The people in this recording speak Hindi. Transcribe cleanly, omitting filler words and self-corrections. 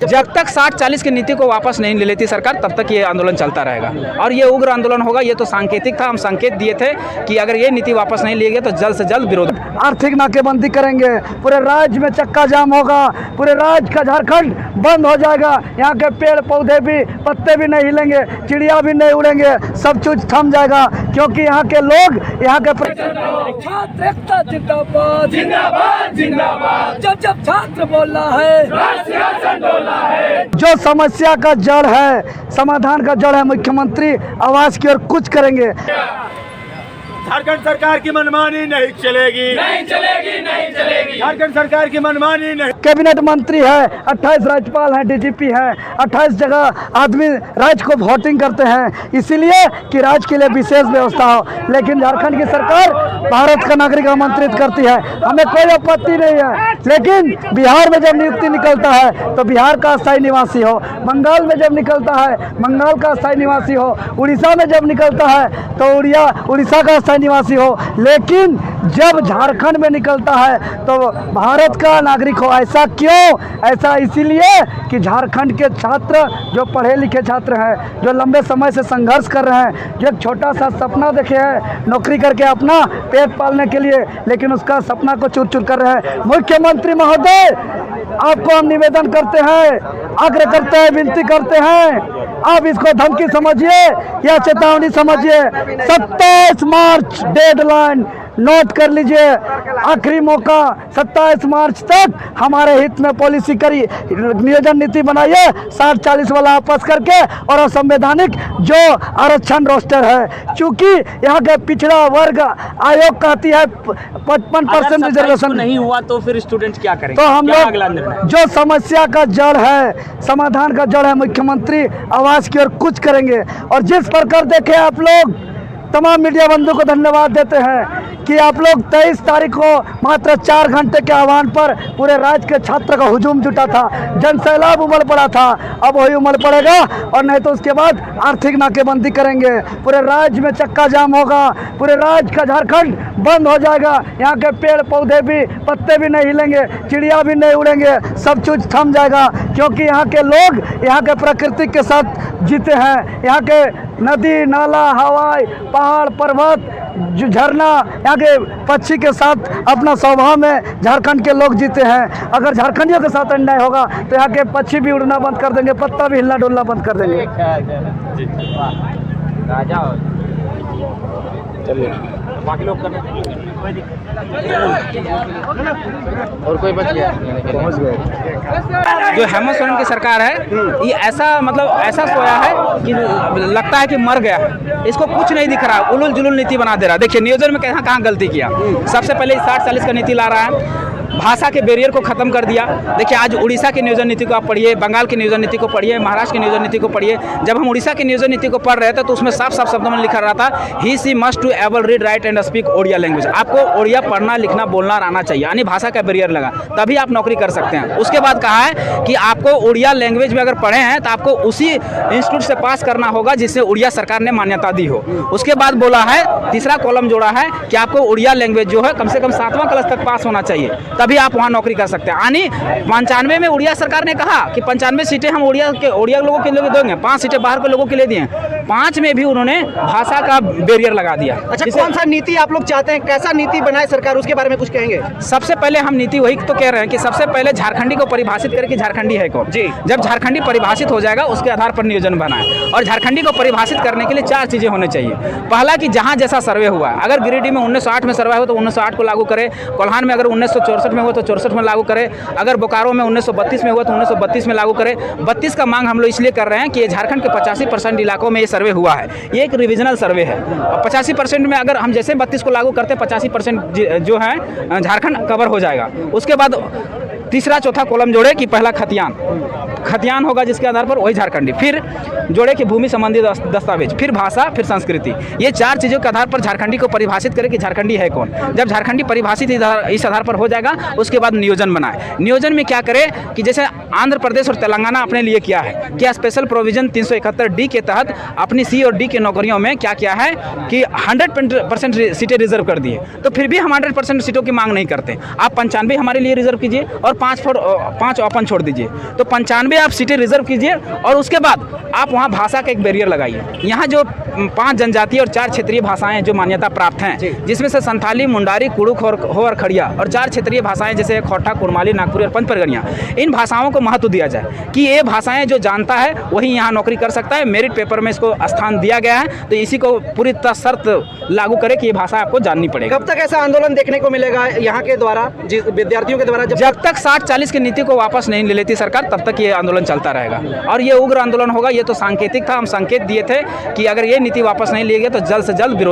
जब तक 60-40 की नीति को वापस नहीं ले लेती सरकार तब तक ये आंदोलन चलता रहेगा और ये उग्र आंदोलन होगा। ये तो सांकेतिक था, हम संकेत दिए थे कि अगर ये नीति वापस नहीं ली गई तो जल्द से जल्द विरोध। आर्थिक नाकेबंदी करेंगे, पूरे राज्य में चक्का जाम होगा, पूरे राज्य का झारखंड बंद हो जाएगा। यहाँ के पेड़ पौधे भी, पत्ते भी नहीं हिलेंगे, चिड़िया भी नहीं उड़ेंगे, सब कुछ थम जाएगा क्योंकि यहाँ के लोग, यहाँ के छात्र एकता जिंदाबाद जिंदाबाद जिंदाबाद। जब जब छात्र बोल रहा है, जो समस्या का जड़ है, समाधान का जड़ है मुख्यमंत्री आवास की ओर कुछ करेंगे। झारखंड सरकार की मनमानी नहीं चलेगी, नहीं चलेगी, नहीं चलेगी। झारखंड सरकार की मनमानी नहीं। कैबिनेट मंत्री है, 28 राज्यपाल हैं, डीजीपी हैं, 28 जगह आदमी राज्य को वोटिंग करते हैं इसीलिए कि राज्य के लिए विशेष व्यवस्था हो। लेकिन झारखंड की सरकार भारत का नागरिक आमंत्रित करती है, हमें कोई आपत्ति नहीं है। लेकिन बिहार में जब नियुक्ति निकलता है तो बिहार का स्थायी निवासी हो, बंगाल में जब निकलता है बंगाल का स्थायी निवासी हो, उड़ीसा में जब निकलता है तो उड़ीसा का स्थायी निवासी हो। लेकिन जब झारखंड में निकलता है तो भारत का नागरिक हो। ऐसा क्यों? ऐसा इसीलिए कि झारखंड के छात्र जो पढ़े लिखे छात्र हैं, जो लंबे समय से संघर्ष कर रहे हैं, जो एक छोटा सा सपना देखे हैं नौकरी करके अपना पेट पालने के लिए, लेकिन उसका सपना को चूर चूर कर रहे हैं। मुख्यमंत्री महोदय, आपको हम निवेदन करते हैं, आग्रह करते हैं, विनती करते हैं, आप इसको धमकी समझिए या चेतावनी समझिए। 27 मार्च डेडलाइन नोट कर लीजिए, आखिरी मौका 27 मार्च तक हमारे हित में पॉलिसी करिए, नियोजन नीति बनाइए 60-40 वाला आपस करके, और असंवैधानिक जो आरक्षण रोस्टर है, चूंकि यहाँ के पिछड़ा वर्ग आयोग कहती है 55% रिजर्वेशन नहीं हुआ तो फिर स्टूडेंट क्या करेंगे? तो हम लोग जो समस्या का जड़ है, समाधान का जड़ है मुख्यमंत्री आवास की ओर कुछ करेंगे। और जिस प्रकार देखे आप लोग तमाम मीडिया बंधु को धन्यवाद देते हैं कि आप लोग 23 तारीख को मात्र 4 घंटे के आह्वान पर पूरे राज्य के छात्र का हुजूम जुटा था, जन सैलाब उमड़ पड़ा था, अब वही उमड़ पड़ेगा। और नहीं तो उसके बाद आर्थिक नाकेबंदी करेंगे, पूरे राज्य में चक्का जाम होगा, पूरे राज्य का झारखंड बंद हो जाएगा। यहाँ के पेड़ पौधे भी, पत्ते भी नहीं हिलेंगे, चिड़िया भी नहीं उड़ेंगे, सब कुछ थम जाएगा क्योंकि यहाँ के लोग यहाँ के प्रकृति के साथ जीते हैं। यहाँ के नदी नाला, हवाई, पहाड़ पर्वत, जो झरना, यहाँ के पक्षी के साथ अपना स्वभाव में झारखंड के लोग जीते हैं। अगर झारखंडियों के साथ अन्याय होगा तो यहाँ के पक्षी भी उड़ना बंद कर देंगे, पत्ता भी हिलना डुलना बंद कर देंगे। चलिए बाकी लोग और कोई बच गया? जो हेमंत सोरेन की सरकार है ये ऐसा सोया है कि लगता है कि मर गया है, इसको कुछ नहीं दिख रहा, उलुल जुलुल नीति बना दे रहा है। देखिए नियोजन में कहाँ गलती किया। सबसे पहले 60-40 का नीति ला रहा है, भाषा के बैरियर को खत्म कर दिया। देखिए आज उड़ीसा की नियोजन नीति को आप पढ़िए, बंगाल की नियोजन नीति को पढ़िए, महाराष्ट्र की नियोजन नीति को पढ़िए। जब हम उड़ीसा की नियोजन नीति को पढ़ रहे थे तो उसमें साफ साफ शब्दों में लिखा रहा था he she must to able read write and speak Odia language. आपको ओडिया पढ़ना लिखना बोलना आना चाहिए, यानी भाषा का बैरियर लगा तभी आप नौकरी कर सकते हैं। उसके बाद कहा है कि आपको उड़िया लैंग्वेज में अगर पढ़े हैं तो आपको उसी इंस्टीट्यूट से पास करना होगा जिससे उड़िया सरकार ने मान्यता दी हो। उसके बाद बोला है, तीसरा कॉलम जोड़ा है कि आपको उड़िया लैंग्वेज जो है कम से कम 7वां क्लास तक पास होना चाहिए, तभी आप वहाँ नौकरी कर सकते हैं। यानी 95 में उड़िया सरकार ने कहा कि 95 सीटें हम उड़िया लोगों के लिए देंगे, 5 सीटें बाहर के लोगों के लिए दिए, 5 में भी उन्होंने भाषा का बैरियर लगा दिया। अच्छा, कौन सा नीति आप लोग चाहते हैं, कैसा नीति बनाए सरकार, उसके बारे में कुछ कहेंगे? सबसे पहले हम नीति वही तो कह रहे हैं कि सबसे पहले झारखंडी को परिभाषित करके झारखंडी है कौन जी। जब झारखंडी परिभाषित हो जाएगा उसके आधार पर नियोजन बनाए। और झारखंडी को परिभाषित करने के लिए 4 चीजें होनी चाहिए। पहला कि जहां जैसा सर्वे हुआ, अगर गिरिडीह में 1908 में सर्वे हो तो 1908 को लागू करे, कोल्हान में अगर 1964 में हो तो 64 में लागू करे, अगर बोकारो में 1932 में हुआ तो 1932 में लागू करे। 32 का मांग हम लोग इसलिए कर रहे हैं कि झारखंड के 85% इलाकों में ये सर्वे हुआ है, ये एक रिविजनल सर्वे है। और 85% में अगर हम जैसे 32 को लागू करते 85% जो है झारखंड कवर हो जाएगा। उसके बाद तीसरा चौथा कॉलम जोड़े कि पहला खतियान होगा जिसके आधार पर वही झारखंडी, फिर जोड़े कि भूमि संबंधी दस्तावेज, फिर भाषा, फिर संस्कृति। ये 4 चीज़ों के आधार पर झारखंडी को परिभाषित करें कि झारखंडी है कौन। जब झारखंडी परिभाषित इस आधार पर हो जाएगा उसके बाद नियोजन बनाए। नियोजन में क्या करें कि जैसे आंध्र प्रदेश और तेलंगाना अपने लिए किया है, क्या स्पेशल प्रोविजन 371D के तहत अपनी C और D की नौकरियों में क्या किया है कि 100% सीटें रिजर्व कर दी है। तो फिर भी हम 100% सीटों की मांग नहीं करते। आप 95 हमारे लिए रिजर्व कीजिए और 5 ओपन छोड़ दीजिए, तो 95 आप सीटें रिजर्व कीजिए और उसके बाद आप वहाँ भाषा का एक बैरियर लगाइए। यहाँ जो 5 जनजातीय और 4 क्षेत्रीय भाषाएं जो मान्यता प्राप्त हैं, जिसमें से संथाली, मुंडारी, कुड़ुक और खड़िया, और 4 क्षेत्रीय भाषाएं जैसे खोटा, कुड़माली, नागपुरी और पंचपरगनिया, इन भाषाओं को महत्व दिया जाए कि ये भाषाएं जो जानता है वही यहाँ नौकरी कर सकता है। मेरिट पेपर में इसको स्थान दिया गया है, तो इसी को पूरी तरह शर्त लागू करे कि ये भाषा आपको जाननी पड़ेगी। कब तक ऐसा आंदोलन देखने को मिलेगा यहाँ के द्वारा, विद्यार्थियों के द्वारा? जब तक 60-40 की नीति को वापस नहीं ले लेती सरकार, तब तक ये आंदोलन चलता रहेगा और ये उग्र आंदोलन होगा। ये तो सांकेतिक था, हम संकेत दिए थे कि अगर ये नीति वापस नहीं ली गई तो जल्द से जल्द विरोध